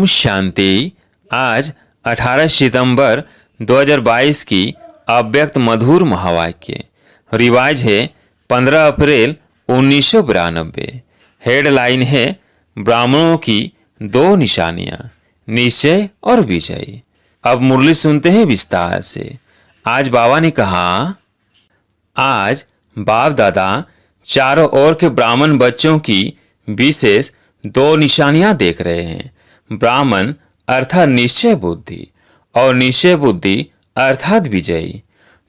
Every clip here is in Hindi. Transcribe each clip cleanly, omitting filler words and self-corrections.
ओम शांति। आज 18 सितंबर 2022 की अव्यक्त मधुर महावाक्य रिवाज है 15 अप्रैल 1992। हेडलाइन है ब्राह्मणों की दो निशानियां, निश्चय और विजय। अब मुरली सुनते हैं विस्तार से। आज बाबा ने कहा, आज बाप दादा चारों ओर के ब्राह्मण बच्चों की विशेष दो निशानियां देख रहे हैं। ब्राह्मण अर्थात निश्चय बुद्धि और निश्चय बुद्धि अर्थात विजयी।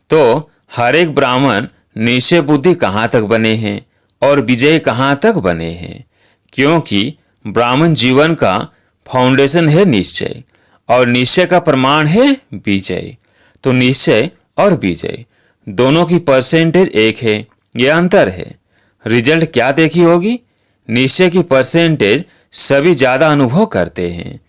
तो हर एक ब्राह्मण निश्चय बुद्धि कहाँ तक बने हैं और विजय कहाँ तक बने हैं, क्योंकि ब्राह्मण जीवन का फाउंडेशन है निश्चय और निश्चय का प्रमाण है विजय। तो निश्चय और विजय दोनों की परसेंटेज एक है, यह अंतर है। रिजल्ट क्या देखी होगी? निश्चय की परसेंटेज सभी ज्यादा अनुभव करते हैं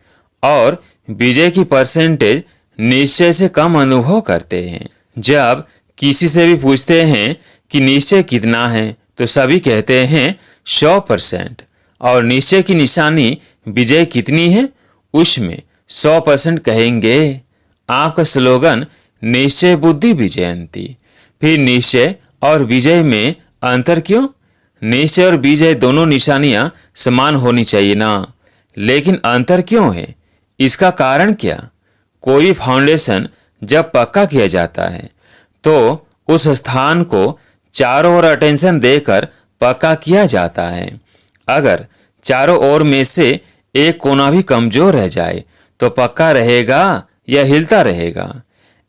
और विजय की परसेंटेज निश्चय से कम अनुभव करते हैं। जब किसी से भी पूछते हैं कि निश्चय कितना है तो सभी कहते हैं 100%, और निश्चय की निशानी विजय कितनी है उसमें 100% कहेंगे। आपका स्लोगन निश्चय बुद्धि विजयंती। फिर निश्चय और विजय में अंतर क्यों? निश्चय और विजय दोनों निशानियां समान होनी चाहिए ना, लेकिन अंतर क्यों है? इसका कारण क्या? कोई भी फाउंडेशन जब पक्का किया जाता है तो उस स्थान को चारों ओर अटेंशन देकर पक्का किया जाता है। अगर चारों ओर में से एक कोना भी कमजोर रह जाए तो पक्का रहेगा या हिलता रहेगा।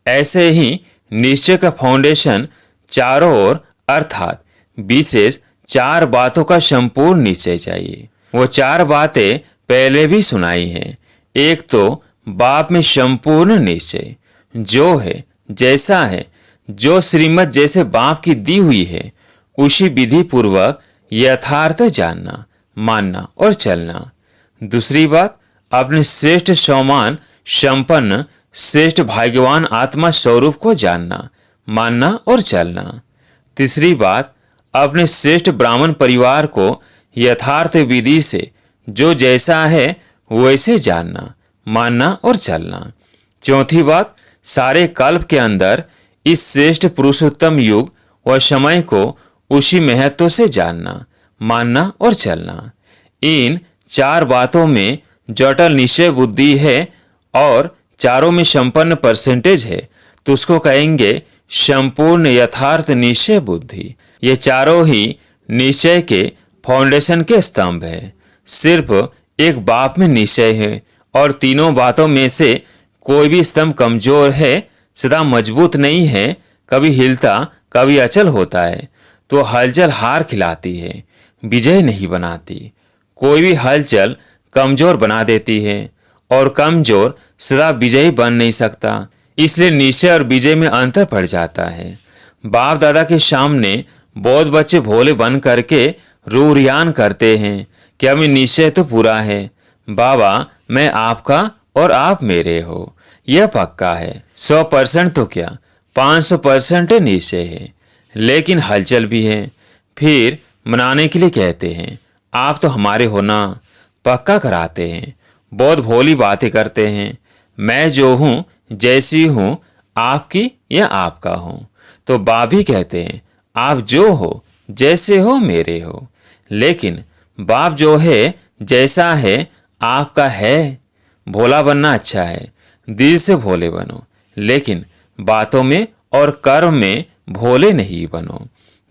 ऐसे ही निश्चय का फाउंडेशन चारों ओर अर्थात विशेष चार बातों का संपूर्ण निश्चय चाहिए। वो चार बातें पहले भी सुनाई हैं। एक तो बाप में संपूर्ण निश्चय, जो है जैसा है, जो श्रीमत जैसे बाप की दी हुई है उसी विधि पूर्वक यथार्थ जानना, मानना और चलना। दूसरी बात, अपने श्रेष्ठ सौमान संपन्न श्रेष्ठ भाग्यवान आत्मा स्वरूप को जानना, मानना और चलना। तीसरी बात, अपने श्रेष्ठ ब्राह्मण परिवार को यथार्थ विधि से जो जैसा है वैसे जानना, मानना और चलना। चौथी बात, सारे कल्प के अंदर इस श्रेष्ठ पुरुषोत्तम युग व समय को उसी महत्व से जानना, मानना और चलना। इन चार बातों में जटिल निश्चय बुद्धि है और चारों में संपन्न परसेंटेज है तो उसको कहेंगे संपूर्ण यथार्थ निश्चय बुद्धि। ये चारों ही निश्चय के फाउंडेशन के स्तंभ है। सिर्फ एक बाप में निश्चय है और तीनों बातों में से कोई भी स्तंभ कमजोर है, सदा मजबूत नहीं है, कभी हिलता कभी अचल होता है तो हलचल हार खिलाती है, विजय नहीं बनाती। कोई भी हलचल कमजोर बना देती है और कमजोर सदा विजयी बन नहीं सकता। इसलिए निश्चय और विजय में अंतर पड़ जाता है। बाप दादा के सामने बहुत बच्चे भोले बन करके रूरियान करते हैं कि हमें निश्चय तो पूरा है, बाबा मैं आपका और आप मेरे हो, यह पक्का है। 100% तो क्या 500% निश्चय है, लेकिन हलचल भी है। फिर मनाने के लिए कहते हैं आप तो हमारे हो ना, पक्का कराते हैं, बहुत भोली बातें करते हैं। मैं जो हूँ जैसी हूँ आपकी या आपका हूँ। तो बाप भी कहते हैं आप जो हो जैसे हो मेरे हो, लेकिन बाप जो है जैसा है आपका है। भोला बनना अच्छा है, दिल से भोले बनो, लेकिन बातों में और कर्म में भोले नहीं बनो।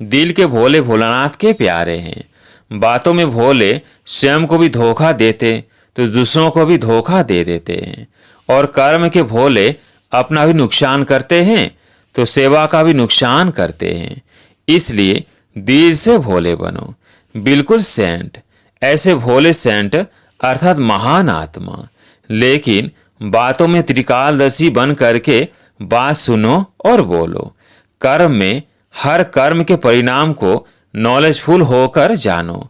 दिल के भोले भोलानाथ के प्यारे हैं, बातों में भोले स्वयं को भी धोखा देते तो दूसरों को भी धोखा दे देते हैं, और कर्म के भोले अपना भी नुकसान करते हैं तो सेवा का भी नुकसान करते हैं। इसलिए दिल से भोले बनो, बिल्कुल सेंट। ऐसे भोले सेंट अर्थात महान आत्मा, लेकिन बातों में त्रिकालदर्शी बन करके बात सुनो और बोलो। कर्म में हर कर्म के परिणाम को नॉलेजफुल होकर जानो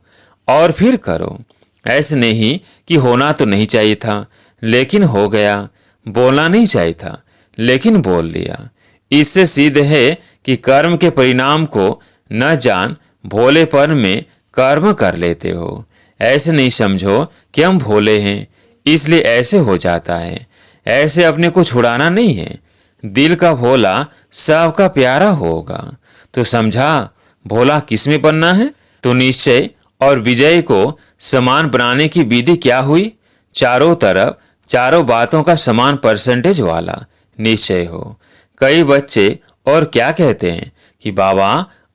और फिर करो। ऐसे नहीं कि होना तो नहीं चाहिए था लेकिन हो गया, बोलना नहीं चाहिए था लेकिन बोल लिया। इससे सिद्ध है कि कर्म के परिणाम को न जान भोलेपन में कर्म कर लेते हो। ऐसे नहीं समझो कि हम भोले हैं, इसलिए ऐसे हो जाता है। ऐसे अपने को छुड़ाना नहीं है। दिल का भोला सबका प्यारा होगा। तो समझा भोला किसमें बनना है? तो निश्चय और विजय को समान बनाने की विधि क्या हुई? चारों तरफ चारों बातों का समान परसेंटेज वाला निश्चय हो। कई बच्चे और क्या कहते हैं कि बाबा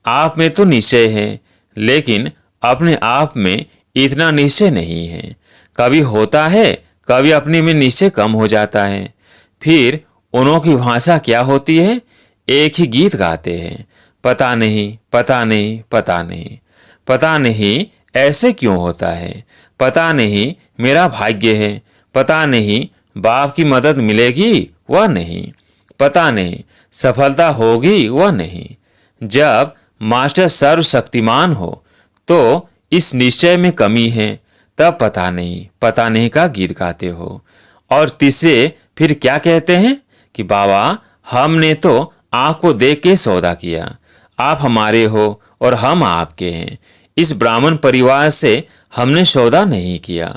आप में तो निश्चय है, लेकिन अपने आप में इतना निश्चय नहीं है। कभी होता है, कभी अपने में निश्चय कम हो जाता है। फिर उन्हों की भाषा क्या होती है? एक ही गीत गाते हैं, पता नहीं पता नहीं पता नहीं। पता नहीं ऐसे क्यों होता है, पता नहीं मेरा भाग्य है, पता नहीं बाप की मदद मिलेगी व नहीं, पता नहीं सफलता होगी व नहीं। जब मास्टर सर्वशक्तिमान हो तो इस निश्चय में कमी है, तब पता नहीं का गीत गाते हो। और तीसरे फिर क्या कहते हैं कि बाबा हमने तो आपको देख के सौदा किया, आप हमारे हो और हम आपके हैं। इस ब्राह्मण परिवार से हमने सौदा नहीं किया।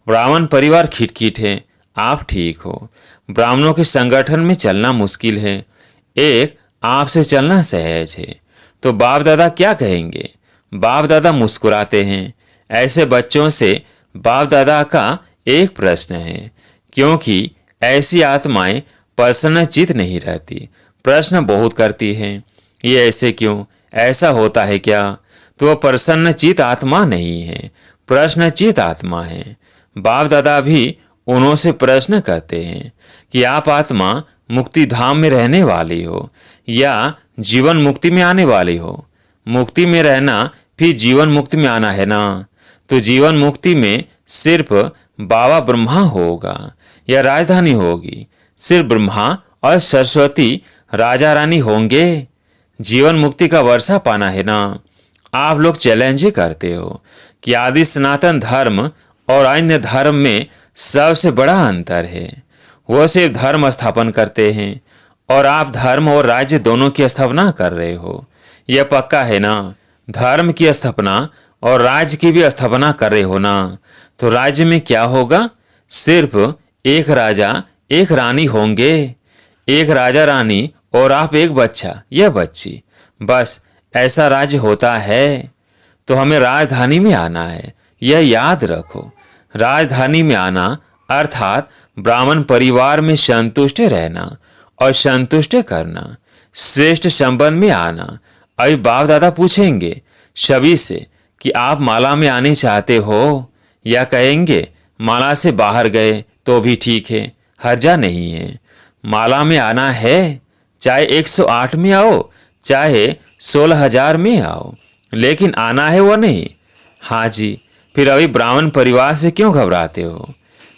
ब्राह्मण परिवार खिटखिट है, आप ठीक हो। ब्राह्मणों के संगठन में चलना मुश्किल है, एक आपसे चलना सहज है। तो बाप दादा क्या कहेंगे? बाप दादा मुस्कुराते हैं। ऐसे बच्चों से बाप दादा का एक प्रश्न है, क्योंकि ऐसी आत्माएं प्रसन्नचित्त नहीं रहती, प्रश्न बहुत करती हैं। ये ऐसे क्यों? ऐसा होता है क्या? तो वह प्रसन्नचित्त आत्मा नहीं है, प्रश्नचित्त आत्मा है। बाप दादा भी उन्हों से प्रश्न करते हैं कि आप आत्मा मुक्ति धाम में रहने वाली हो या जीवन मुक्ति में आने वाली हो? मुक्ति में रहना फिर जीवन मुक्ति में आना है ना। तो जीवन मुक्ति में सिर्फ बाबा ब्रह्मा होगा या राजधानी होगी? सिर्फ ब्रह्मा और सरस्वती राजा रानी होंगे? जीवन मुक्ति का वर्षा पाना है ना। आप लोग चैलेंज ही करते हो कि आदि सनातन धर्म और अन्य धर्म में सबसे बड़ा अंतर है। वो सिर्फ धर्म स्थापन करते हैं और आप धर्म और राज्य दोनों की स्थापना कर रहे हो। यह पक्का है ना? धर्म की स्थापना और राज्य की भी स्थापना कर रहे हो ना। तो राज्य में क्या होगा? सिर्फ एक राजा एक रानी होंगे, एक राजा रानी और आप एक बच्चा या बच्ची, बस ऐसा राज्य होता है। तो हमें राजधानी में आना है, यह याद रखो। राजधानी में आना अर्थात ब्राह्मण परिवार में संतुष्ट रहना और संतुष्ट करना, श्रेष्ठ संबंध में आना। अभी बाप दादा पूछेंगे सभी से कि आप माला में आने चाहते हो, या कहेंगे माला से बाहर गए तो भी ठीक है, हर्जा नहीं है। माला में आना है, चाहे 108 में आओ चाहे 16,000 में आओ, लेकिन आना है वो नहीं। हाँ जी, फिर अभी ब्राह्मण परिवार से क्यों घबराते हो?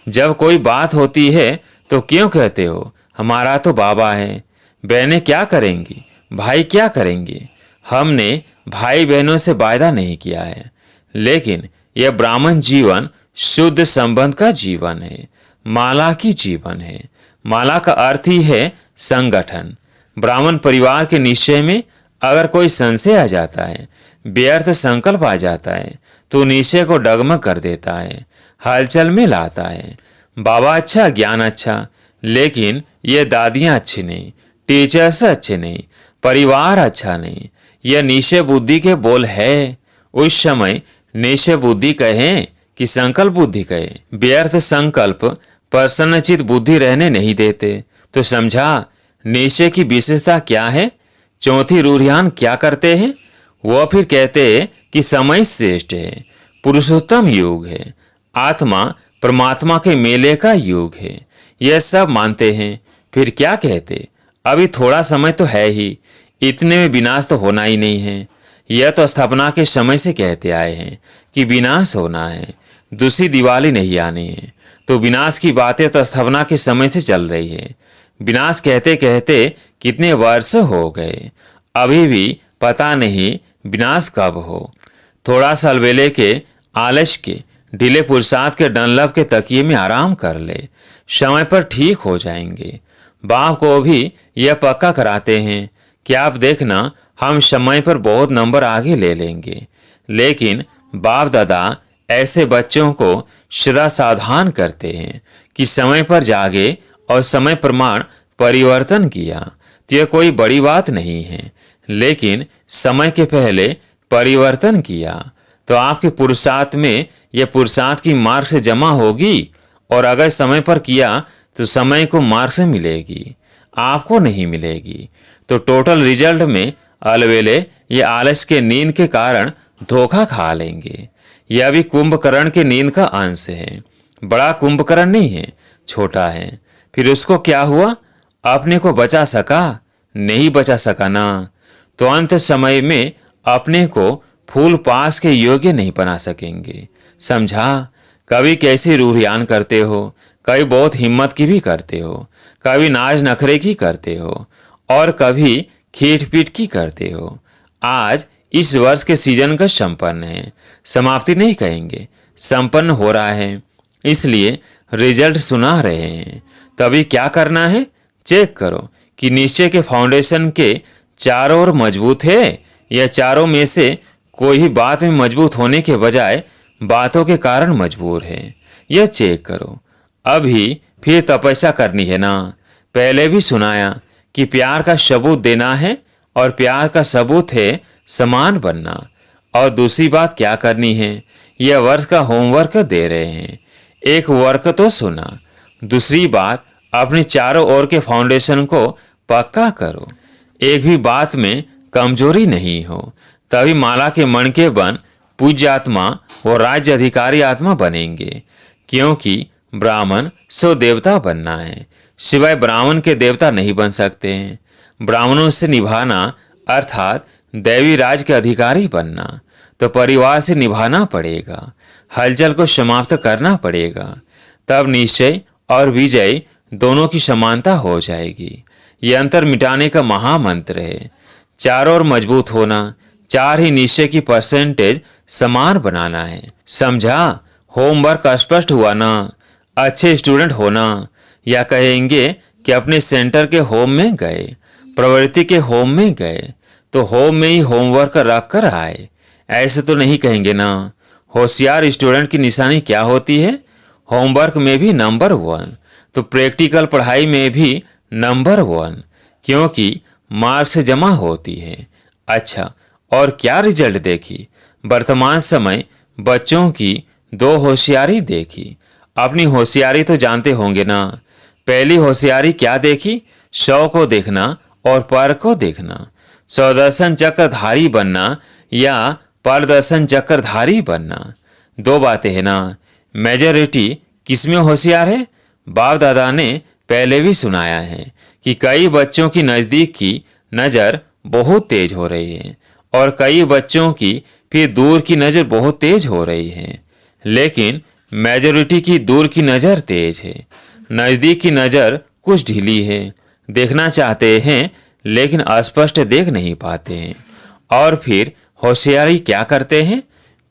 जब कोई बात होती है तो क्यों कहते हो हमारा तो बाबा है? बहनें क्या करेंगी, भाई क्या करेंगे? हमने भाई बहनों से वायदा नहीं किया है, लेकिन यह ब्राह्मण जीवन शुद्ध संबंध का जीवन है, माला की जीवन है। माला का अर्थ ही है संगठन। ब्राह्मण परिवार के निश्चय में अगर कोई संशय आ जाता है, व्यर्थ संकल्प आ जाता है, तो निश्चय को डगमग कर देता है, हलचल में लाता है। बाबा अच्छा, ज्ञान अच्छा, लेकिन ये दादियां अच्छी नहीं, टीचर्स अच्छे नहीं, परिवार अच्छा नहीं। यह निश्चय बुद्धि के बोल है। उस समय निश्चय बुद्धि कहें कि संकल्प बुद्धि कहें, व्यर्थ संकल्प प्रसन्नचित बुद्धि रहने नहीं देते। तो समझा निश्चय की विशेषता क्या है? चौथी रूढ़ियान क्या करते हैं? वह फिर कहते हैं कि समय श्रेष्ठ है, पुरुषोत्तम युग है, आत्मा परमात्मा के मेले का युग है। यह सब मानते हैं। फिर क्या कहते? अभी थोड़ा समय तो है ही, इतने में विनाश तो होना ही नहीं है। यह तो स्थापना के समय से कहते आए हैं कि विनाश होना है, दूसरी दिवाली नहीं आनी है। तो विनाश की बातें तो स्थापना के समय से चल रही है। विनाश कहते कहते कितने वर्ष हो गए, अभी भी पता नहीं विनाश कब हो। थोड़ा सा अलबेले के, आलस्य के, ढीले पुरुषार्थ के डनलप के तकिए में आराम कर ले, समय पर ठीक हो जाएंगे। बाप को भी यह पक्का कराते हैं कि आप देखना हम समय पर बहुत नंबर आगे ले लेंगे। लेकिन बाप दादा ऐसे बच्चों को सदा सावधान करते हैं कि समय पर जागे और समय प्रमाण परिवर्तन किया तो यह कोई बड़ी बात नहीं है, लेकिन समय के पहले परिवर्तन किया तो आपके पुरुषार्थ में यह पुरुषार्थ की मार्क से जमा होगी, और अगर समय पर किया तो समय को मार्क से मिलेगी, आपको नहीं मिलेगी। तो टोटल रिजल्ट में अलवेले ये आलस के नींद के कारण धोखा खा लेंगे। यह भी कुंभकर्ण के नींद का अंश है, बड़ा कुंभकर्ण नहीं है, छोटा है। फिर उसको क्या हुआ? अपने को बचा सका? नहीं बचा सका ना। तो अंत समय में अपने को फूल पास के योग्य नहीं बना सकेंगे। समझा? कभी कैसी रूहियान करते हो, कभी बहुत हिम्मत की भी करते हो, कभी नाज नखरे की करते हो, और कभी खीट पीट की करते हो। आज इस वर्ष के सीजन का संपन्न है, समाप्ति नहीं कहेंगे, संपन्न हो रहा है, इसलिए रिजल्ट सुना रहे हैं। तभी क्या करना है? चेक करो कि निश्चय के फाउंडेशन के चारों ओर मजबूत है या चारों में से कोई ही बात में मजबूत होने के बजाय बातों के कारण मजबूर है। यह चेक करो। अभी फिर तपस्या करनी है ना। पहले भी सुनाया कि प्यार का सबूत देना है और प्यार का सबूत है समान बनना। और दूसरी बात क्या करनी है? यह वर्ष का होमवर्क दे रहे हैं। एक वर्क तो सुना, दूसरी बात अपने चारों ओर के फाउंडेशन को पक्का करो। एक भी बात में कमजोरी नहीं हो, तभी माला के मण के बन पूज्य आत्मा और राज्य अधिकारी आत्मा बनेंगे। क्योंकि ब्राह्मण सो देवता बनना है, सिवाय ब्राह्मण के देवता नहीं बन सकते हैं। ब्राह्मणों से निभाना अर्थात दैवी राज के अधिकारी बनना, तो परिवार से निभाना पड़ेगा, हलचल को समाप्त करना पड़ेगा। तब निश्चय और विजय दोनों की समानता हो जाएगी। ये अंतर मिटाने का महामंत्र है। चारों ओर मजबूत होना, चार ही निश्चय की परसेंटेज समान बनाना है। समझा? होमवर्क स्पष्ट हुआ ना? अच्छे स्टूडेंट होना, या कहेंगे कि अपने सेंटर के होम में गए, प्रवृत्ति के होम में गए तो होम में ही होमवर्क रख कर आए, ऐसे तो नहीं कहेंगे ना। होशियार स्टूडेंट की निशानी क्या होती है? होमवर्क में भी नंबर 1, तो प्रैक्टिकल पढ़ाई में भी नंबर 1, क्योंकि मार्क्स से जमा होती है। अच्छा, और क्या रिजल्ट देखी? वर्तमान समय बच्चों की 2 होशियारी देखी। अपनी होशियारी तो जानते होंगे ना। पहली होशियारी क्या देखी? 100 को देखना और पर को देखना। स्वदर्शन चक्रधारी बनना या परदर्शन चक्रधारी बनना, 2 बातें हैं ना। मेजॉरिटी किसमें होशियार है? बाप दादा ने पहले भी सुनाया है कि कई बच्चों की नजदीक की नजर बहुत तेज हो रही है और कई बच्चों की फिर दूर की नजर बहुत तेज हो रही है। लेकिन मेजॉरिटी की दूर की नजर तेज है, नजदीक की नजर कुछ ढीली है। देखना चाहते हैं लेकिन अस्पष्ट देख नहीं पाते हैं। और फिर होशियारी क्या करते हैं?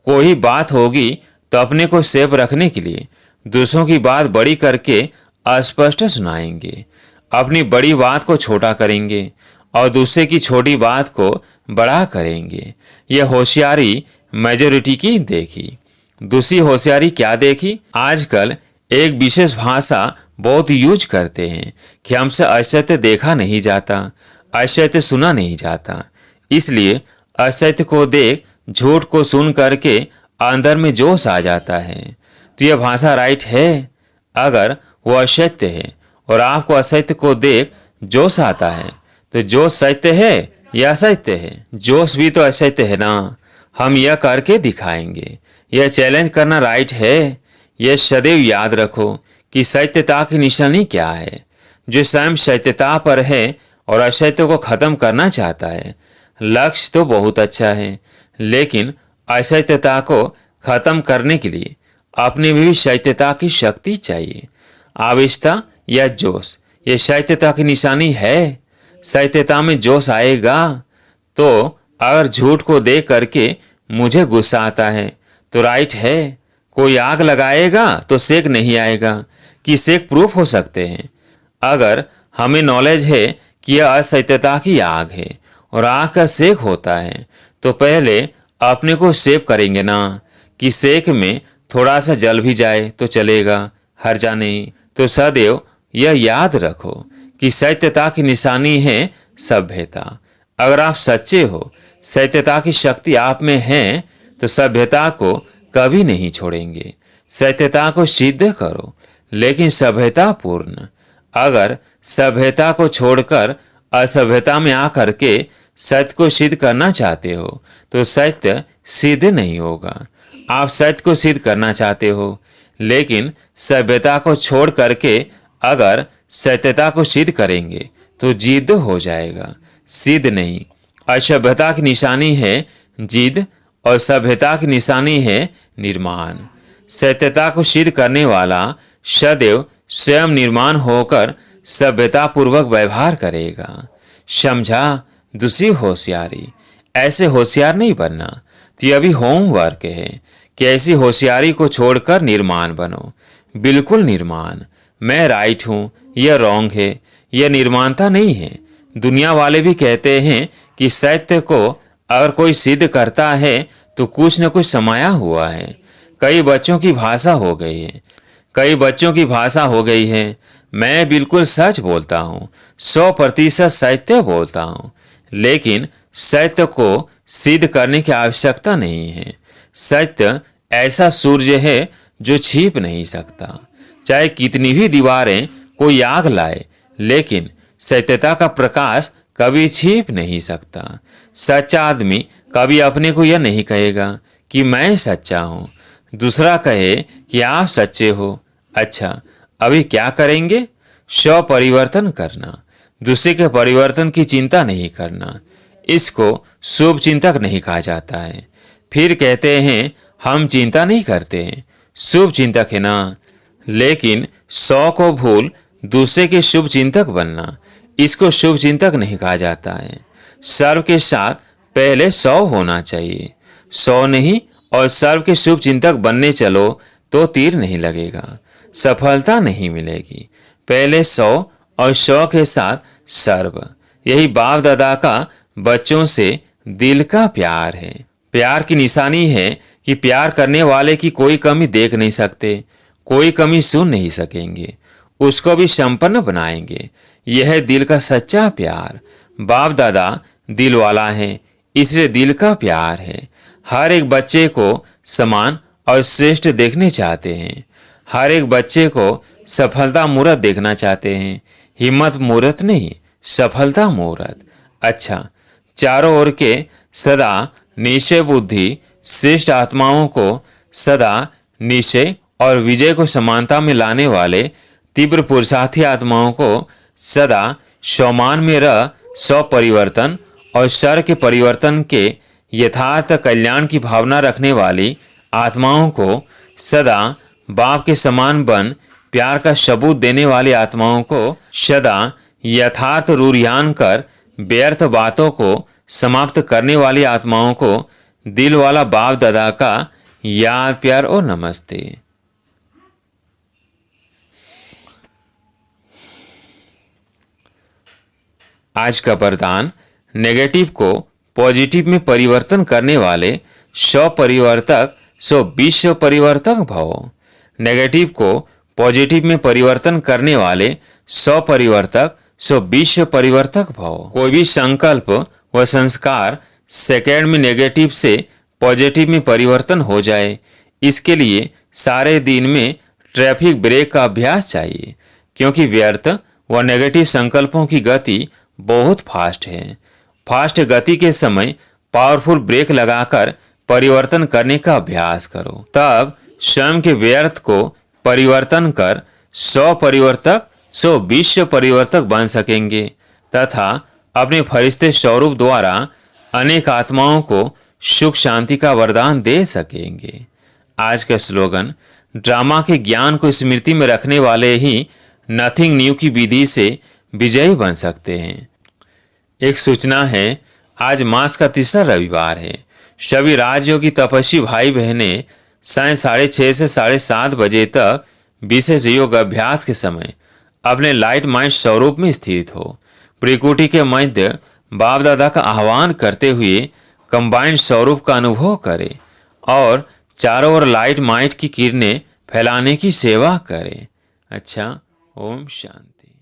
कोई बात होगी तो अपने को सेफ रखने के लिए दूसरों की बात बड़ी करके अस्पष्ट सुनाएंगे, अपनी बड़ी बात को छोटा करेंगे और दूसरे की छोटी बात को बड़ा करेंगे। यह होशियारी मेजॉरिटी की देखी। दूसरी होशियारी क्या देखी? आजकल एक विशेष भाषा बहुत यूज करते हैं कि हमसे असत्य देखा नहीं जाता, असत्य सुना नहीं जाता, इसलिए असत्य को देख झूठ को सुन करके अंदर में जोश आ जाता है। तो यह भाषा राइट है? अगर वो असत्य है और आपको असत्य को देख जोश आता है तो जोश सत्य है या असत्य है? जोश भी तो असत्य है ना। हम यह करके दिखाएंगे। यह चैलेंज करना राइट है। यह सदैव याद रखो कि सत्यता की निशानी क्या है। जो स्वयं सत्यता पर है और असत्य को खत्म करना चाहता है। लक्ष्य तो बहुत अच्छा है, लेकिन असत्यता को खत्म करने के लिए अपने में भी सत्यता की शक्ति चाहिए। आविष्टता या जोश, ये सत्यता की निशानी है। सत्यता में जोश आएगा तो अगर झूठ को देख करके मुझे गुस्सा आता है तो राइट है। कोई आग लगाएगा तो सेक नहीं आएगा कि सेक प्रूफ हो सकते हैं। अगर हमें नॉलेज है कि यह असत्यता की आग है और आग का सेक होता है तो पहले अपने को सेव करेंगे ना कि सेक में थोड़ा सा जल भी जाए तो चलेगा, हर्जा नहीं। तो सदैव यह याद रखो कि सत्यता की निशानी है सभ्यता। अगर आप सच्चे हो, सत्यता की शक्ति आप में है, तो सभ्यता को कभी नहीं छोड़ेंगे। सत्यता को सिद्ध करो, लेकिन सभ्यता पूर्ण। अगर सभ्यता को छोड़कर असभ्यता में आकर के सत्य को सिद्ध करना चाहते हो, तो सत्य सिद्ध नहीं होगा। आप सत्य को सिद्ध करना चाहते हो, लेकिन सभ्यता को छोड़ करके अगर सत्यता को सिद्ध करेंगे तो जिद हो जाएगा, सिद्ध नहीं। असभ्यता की निशानी है जिद और सभ्यता की निशानी है निर्माण। सत्यता को सिद्ध करने वाला सदैव स्वयं निर्माण होकर सभ्यता पूर्वक व्यवहार करेगा। समझा? दूसरी होशियारी, ऐसे होशियार नहीं बनना। तो यह भी होमवर्क है कि ऐसी होशियारी को छोड़कर निर्माण बनो। बिल्कुल निर्माण, मैं राइट हूं, यह रॉन्ग है, यह निर्माणता नहीं है। दुनिया वाले भी कहते हैं कि सत्य को अगर कोई सिद्ध करता है तो कुछ न कुछ समाया हुआ है। कई बच्चों की भाषा हो गई है, कई बच्चों की भाषा हो गई है। मैं बिल्कुल सच बोलता हूँ, 100% सत्य बोलता हूँ, लेकिन सत्य को सिद्ध करने की आवश्यकता नहीं है। सत्य ऐसा सूर्य है जो छिप नहीं सकता। चाहे कितनी भी दीवारें कोई आग लाए, लेकिन सत्यता का प्रकाश कभी छिप नहीं सकता। सच्चा आदमी कभी अपने को यह नहीं कहेगा कि मैं सच्चा हूं, दूसरा कहे कि आप सच्चे हो। अच्छा, अभी क्या करेंगे? स्व परिवर्तन करना, दूसरे के परिवर्तन की चिंता नहीं करना। इसको शुभ चिंतक नहीं कहा जाता है। फिर कहते हैं हम चिंता नहीं करते हैं, शुभ चिंतक है ना। लेकिन 100 को भूल दूसरे के शुभ चिंतक बनना, इसको शुभ चिंतक नहीं कहा जाता है। सर्व के साथ पहले 100 होना चाहिए, 100 नहीं और सर्व के शुभ चिंतक बनने चलो तो तीर नहीं लगेगा, सफलता नहीं मिलेगी। पहले 100 और 100 के साथ सर्व। यही बाप दादा का बच्चों से दिल का प्यार है। प्यार की निशानी है कि प्यार करने वाले की कोई कमी देख नहीं सकते, कोई कमी सुन नहीं सकेंगे, उसको भी संपन्न बनाएंगे। यह है दिल का सच्चा प्यार। बाप दादा दिल वाला है, इसलिए दिल का प्यार है। हर एक बच्चे को समान और श्रेष्ठ देखने चाहते हैं। हर एक बच्चे को सफलता मुहूर्त देखना चाहते हैं, हिम्मत मुहूर्त नहीं, सफलता मुहूर्त। अच्छा, चारों ओर के सदा निश्चय बुद्धि श्रेष्ठ आत्माओं को सदा निश्चय और विजय को समानता में लाने वाले तीव्र पुरुषार्थी आत्माओं को सदा स्वमान में रह स्वपरिवर्तन और शर के परिवर्तन के यथार्थ कल्याण की भावना रखने वाली आत्माओं को सदा बाप के समान बन प्यार का सबूत देने वाली आत्माओं को सदा यथार्थ रूरियान कर व्यर्थ बातों को समाप्त करने वाली आत्माओं को दिल वाला बाप दादा का याद, प्यार और नमस्ते। आज का वरदान, नेगेटिव को पॉजिटिव में परिवर्तन करने वाले स्वपरिवर्तक विश्व परिवर्तक भव। नेगेटिव को पॉजिटिव में परिवर्तन करने वाले स्वपरिवर्तक विश्व परिवर्तक भव। कोई भी संकल्प व संस्कार सेकेंड में नेगेटिव से पॉजिटिव में परिवर्तन हो जाए, इसके लिए सारे दिन में ट्रैफिक ब्रेक का अभ्यास चाहिए, क्योंकि व्यर्थ व नेगेटिव संकल्पों की गति बहुत फास्ट है। फास्ट गति के समय पावरफुल ब्रेक लगाकर परिवर्तन करने का अभ्यास करो, तब स्वयं के व्यर्थ को परिवर्तन कर स्वपरिवर्तक विश्व परिवर्तक बन सकेंगे तथा अपने फरिश्ते स्वरूप द्वारा अनेक आत्माओं को सुख शांति का वरदान दे सकेंगे। आज का स्लोगन, ड्रामा के ज्ञान को स्मृति में रखने वाले ही नथिंग न्यू की विधि से विजयी बन सकते हैं। एक सूचना है, आज मास का तीसरा रविवार है। सभी राजयोगी तपस्वी भाई बहनें साय 6:30 से 7:30 बजे तक विशेष योग अभ्यास के समय अपने लाइट माइंड स्वरूप में स्थित हो। प्रकृति के मध्य बाप दादा का आह्वान करते हुए कंबाइंड स्वरूप का अनुभव करें और चारों ओर लाइट माइट की किरणें फैलाने की सेवा करें। अच्छा, ओम शांति।